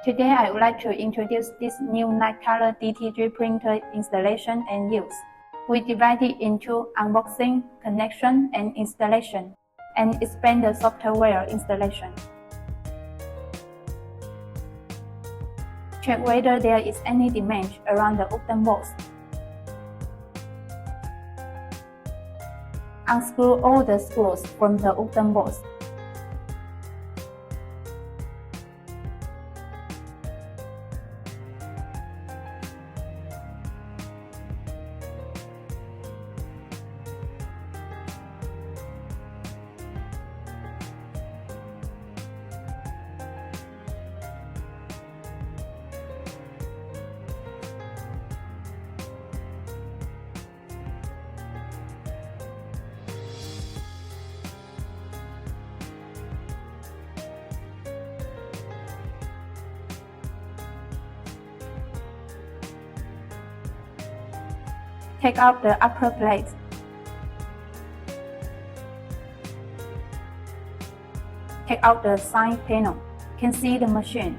Today I would like to introduce this new night color DTG printer installation and use. We divide it into unboxing, connection, and installation, and explain the software installation. Check whether there is any damage around the wooden box. Unscrew all the screws from the wooden box. Take out the upper plate. Take out the side panel. You can see the machine.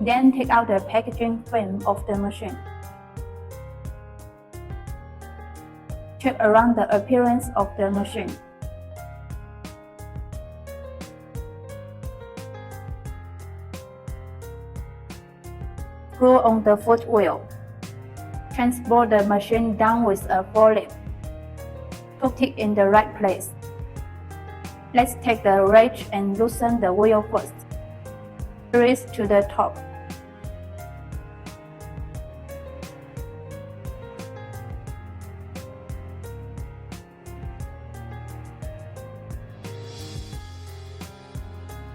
Then take out the packaging film of the machine. Check around the appearance of the machine. Screw on the foot wheel. Transport the machine down with a forklift. Put it in the right place. Let's take the wrench and loosen the wheel first. Raise to the top.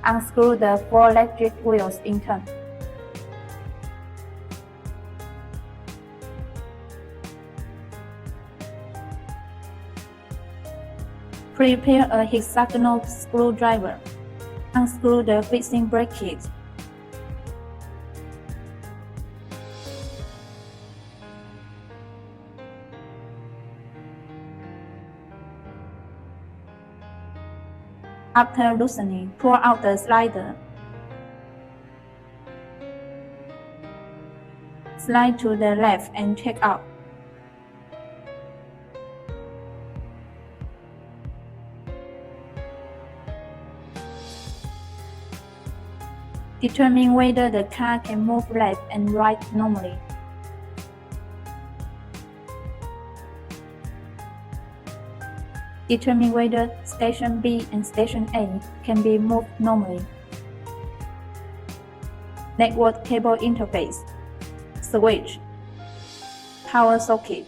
Unscrew the four electric wheels in turn. Prepare a hexagonal screwdriver. Unscrew the fixing bracket. After loosening, pull out the slider. Slide to the left and take out. Determine whether the car can move left and right normally. Determine whether Station B and Station A can be moved normally. Network cable interface. Switch. Power socket.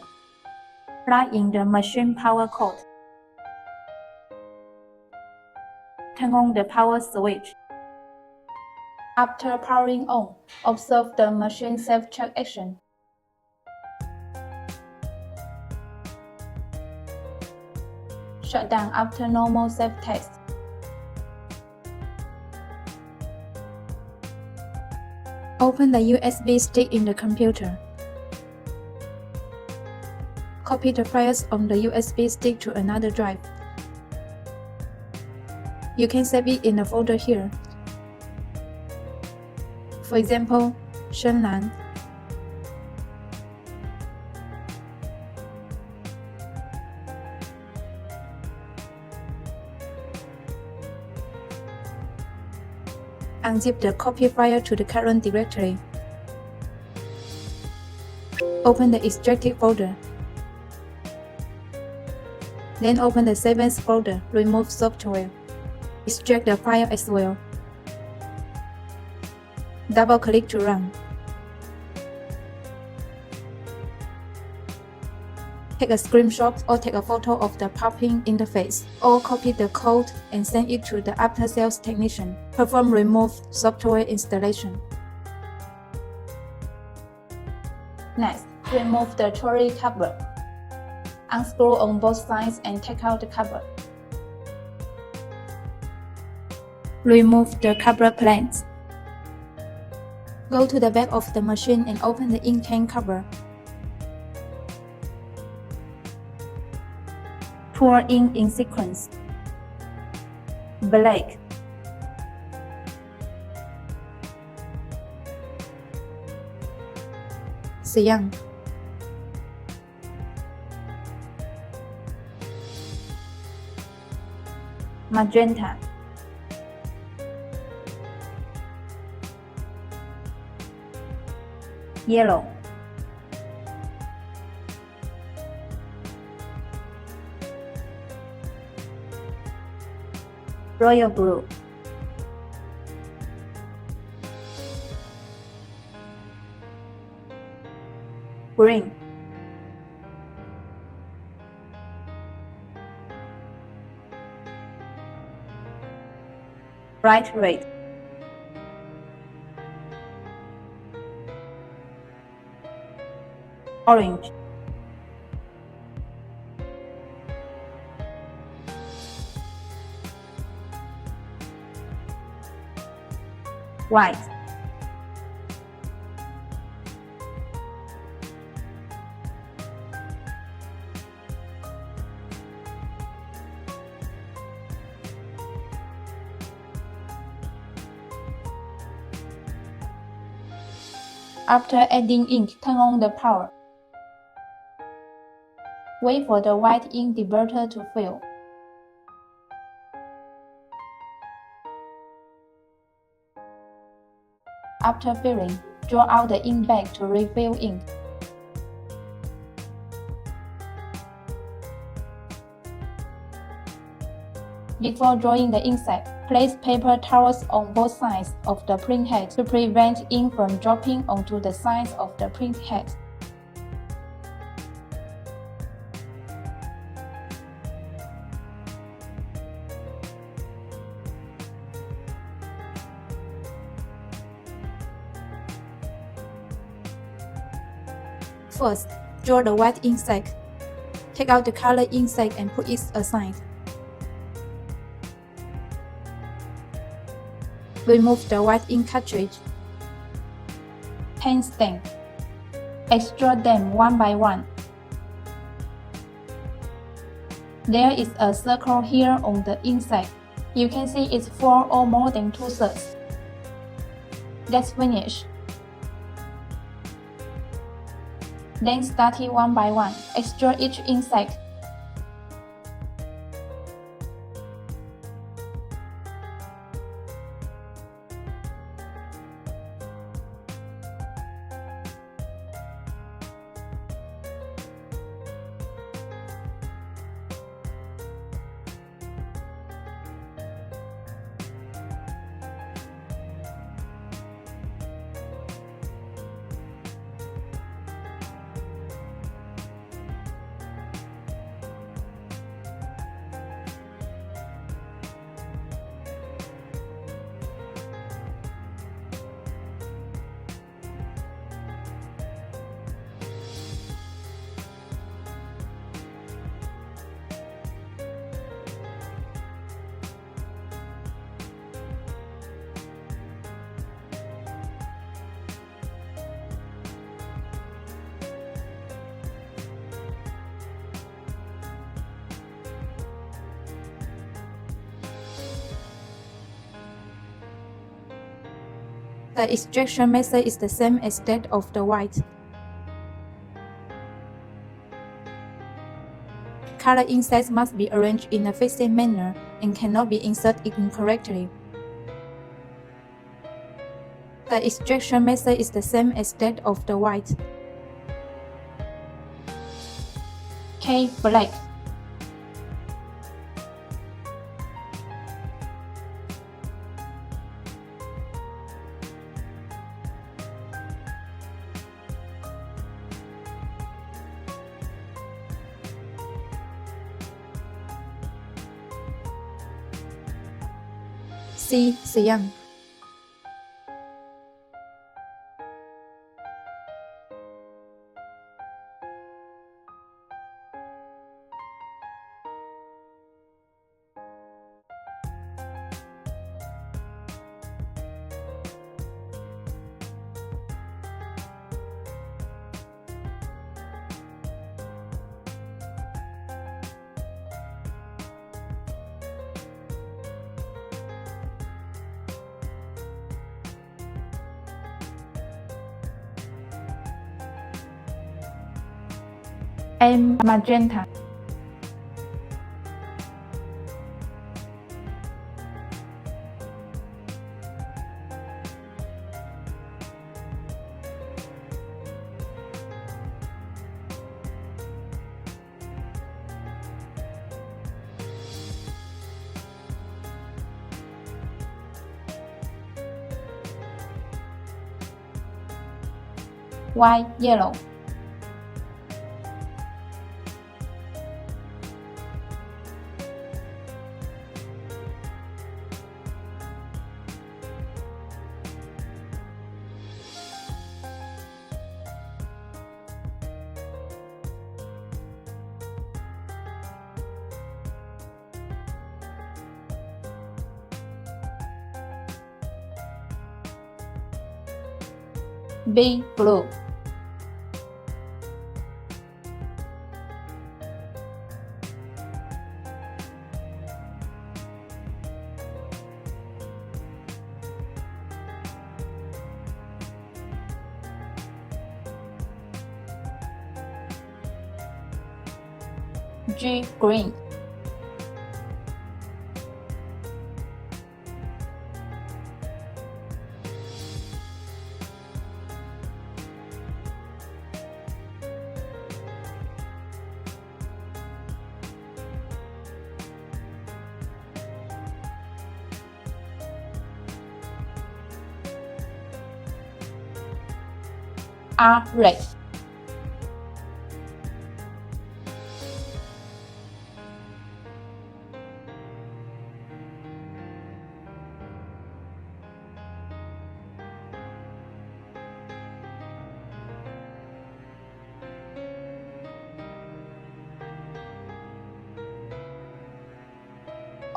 Plug in the machine power cord. Turn on the power switch. After powering on, observe the machine self-check action. Shut down after normal self-test. Open the USB stick in the computer. Copy the files on the USB stick to another drive. You can save it in the folder here. For example, Shenlan. Unzip the copy file to the current directory. Open the extracted folder. Then open the savings folder, remove software. Extract the file as well. Double-click to run. Take a screenshot or take a photo of the popping interface, or copy the code and send it to the after-sales technician. Perform remove software installation. Next, remove the trolley cover. Unscrew on both sides and take out the cover. Remove the cover plates. Go to the back of the machine and open the ink can cover. Pour in sequence. Black, cyan, magenta, yellow, royal blue, green, bright red, orange, white, After adding ink, turn on the power. Wait for the white ink diverter to fill. After filling, draw out the ink bag to refill ink. Before drawing the ink sac, place paper towels on both sides of the print head to prevent ink from dropping onto the sides of the print head. First, draw the white ink sac. Take out the color ink sac and put it aside. Remove the white ink cartridge. Pen stain. Extrude them one by one. There is a circle here on the ink sac. You can see it's 4 or more than 2/3. That's finished. Then start it one by one. Extrude each ink sac. The extraction method is the same as that of the white. Color ink sacs must be arranged in a fixed manner and cannot be inserted incorrectly. The extraction method is the same as that of the white. K. Black. C. Cyan. M. Magenta. Y. Yellow. B. Blue. G. Green. R. Red.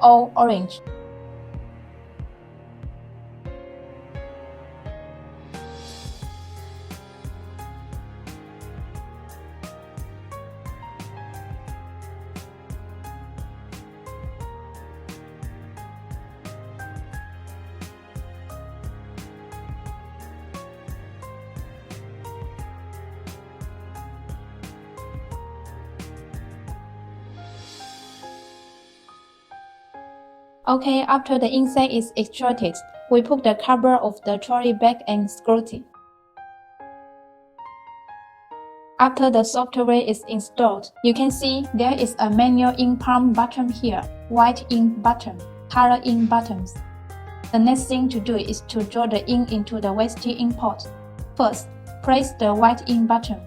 O. Orange. Okay, after the insect is extracted, we put the cover of the trolley bag and screw it. After the software is installed, you can see there is a manual ink palm button here, white ink button, color ink buttons. The next thing to do is to draw the ink into the waste ink pot. First, press the white ink button.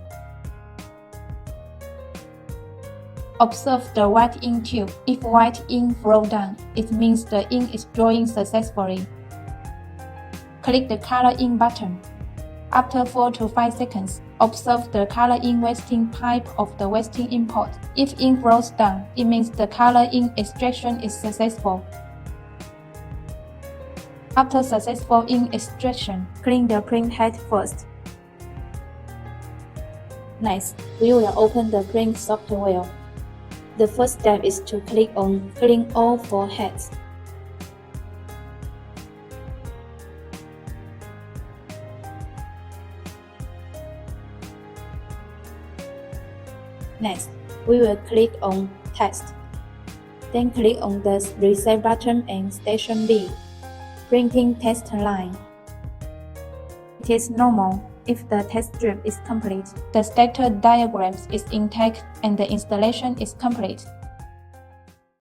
Observe the white ink tube. If white ink flows down, it means the ink is drawing successfully. Click the color ink button. After 4 to 5 seconds, observe the color ink wasting pipe of the wasting ink pot. If ink flows down, it means the color ink extraction is successful. After successful ink extraction, clean the print head first. Next, we will open the print software. The first step is to click on Clean All 4 heads. Next, we will click on Test. Then click on the Reset button and Station B. Printing test line. It is normal if the test strip is complete, the stator diagram is intact, and the installation is complete.